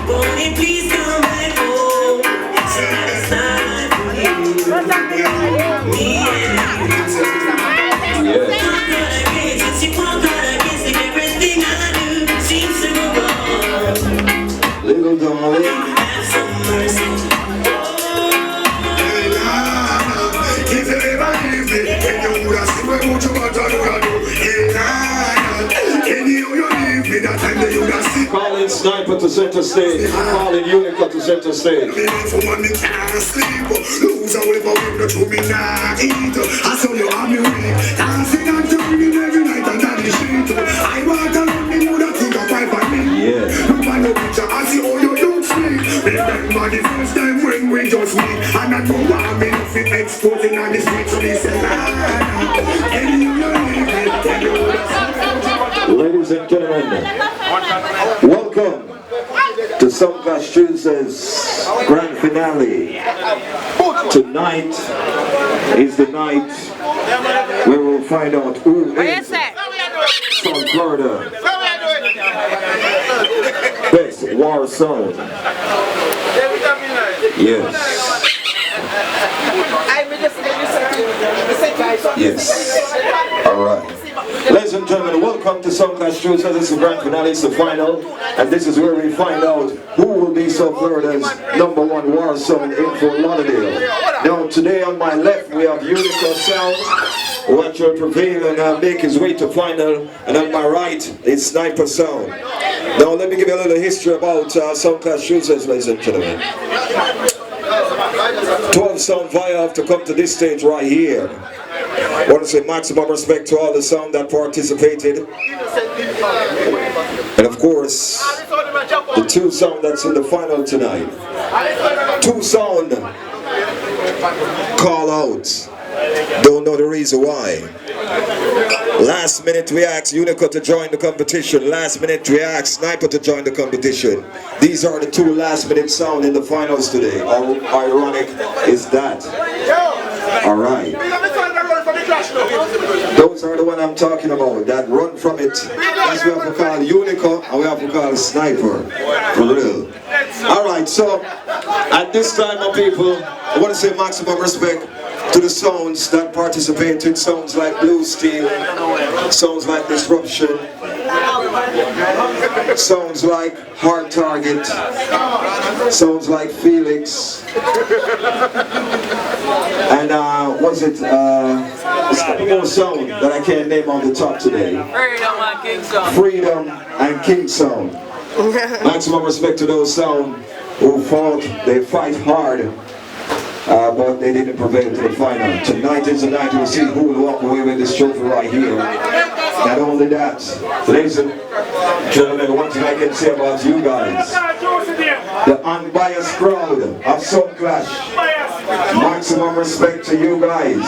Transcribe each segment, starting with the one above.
Bonnie, please come back home. It's the last time for you. Me and you. Since you walk out against everything I do seems to go wrong. Little darling, have some mercy. Calling Sniper to center stage, calling Unico to center stage. Ladies and gentlemen, welcome to Soundclash Tuesday's grand finale. Tonight is the night where we'll find out who is from Florida best war song. Yes. Yes. Alright. Ladies and gentlemen, welcome to Soundclash Tuesday. This is the grand finale, it's the final, and this is where we find out who will be South Florida's #1 war song in Fort Lauderdale. Now today on my left we have Unico Sound, who actually prevail and make his way to final, and on my right is Sniper Sound. Now let me give you a little history about Soundclash Tuesdays, ladies and gentlemen. 12 Sound Via have to come to this stage right here. I want to say maximum respect to all the sound that participated, and of course the 2 sound that's in the final tonight. 2 sound call out, don't know the reason why. Last minute we asked Unico to join the competition, last minute we asked Sniper to join the competition. These are the 2 last minute sound in the finals today. How ironic is that? Alright. Those are the one I'm talking about, that run from it. That's what we have to call Unico and we have to call Sniper. For real. Alright, so at this time, my people, I want to say maximum respect to the sounds that participated. Sounds like Blue Steel, sounds like Disruption, sounds like Hard Target, sounds like Felix, and was it a couple more sound that I can't name on the top today. Freedom and King Sound. Maximum respect to those sound who fought, they fight hard. But they didn't prevail to the final. Tonight is the night we'll see who will walk away with this trophy right here. Not only that, ladies and gentlemen, one thing I can say about you guys, the unbiased crowd of Soundclash, maximum respect to you guys,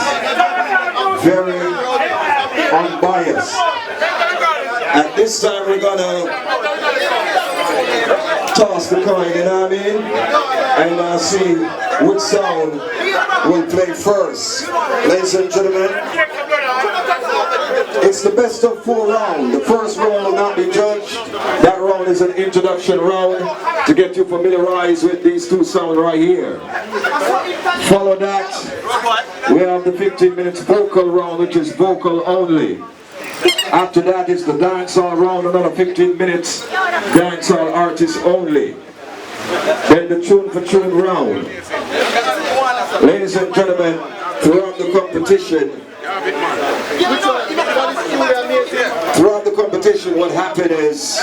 very unbiased. At this time we're gonna toss the coin, you know what I mean? And see which sound will play first. Ladies and gentlemen, it's the best of 4 rounds. The first round will not be judged. That round is an introduction round to get you familiarized with these 2 sounds right here. Follow that, we have the 15 minutes vocal round, which is vocal only. After that is the dancehall round, another 15 minutes, dancehall artists only. Then the tune for tune round. Ladies and gentlemen, throughout the competition, what happened is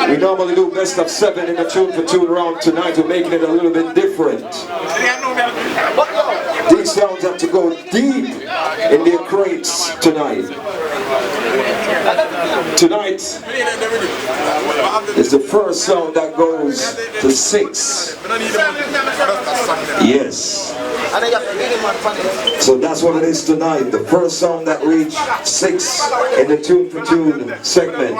we normally do best of 7 in the tune for tune round. Tonight we're making it a little bit different. These sounds have to go deep in their crates tonight. Tonight is the first sound that goes to 6. Yes. So that's what it is tonight. The first song that reached 6 in the tune for tune segment.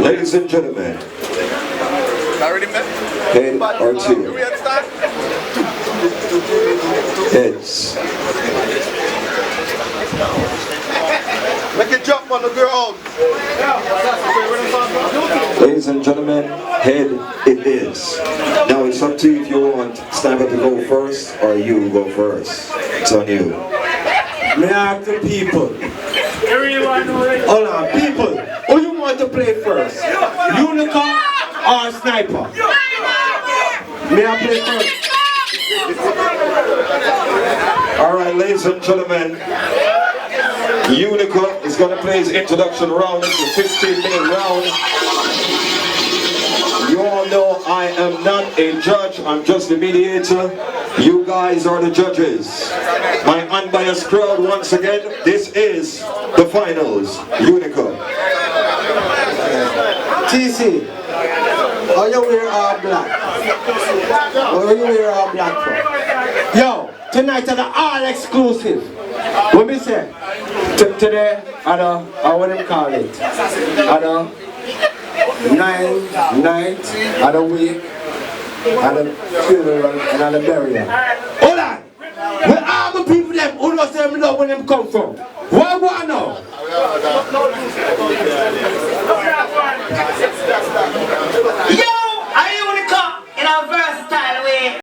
Ladies and gentlemen, head or tail? Heads. Make it jump. on the ground. Ladies and gentlemen, head it is. Now it's up to you if you want Sniper to go first or you go first. It's on you. May I ask the people? Hold on, people, who you want to play first? Unico or Sniper? May I play first? Alright, ladies and gentlemen, Unico is going to play his introduction round. It's a 15-minute round. You all know I am not a judge, I'm just a mediator. You guys are the judges. My unbiased crowd, once again, this is the finals. Unico. TC, how you wear all black? What you wear all black for? Yo, tonight is the all exclusive. What me say? Today, I want to call it. Ninth night of the week, and the funeral, and the burial. Hold on! Where all the people them who know them love when them come from? What I know?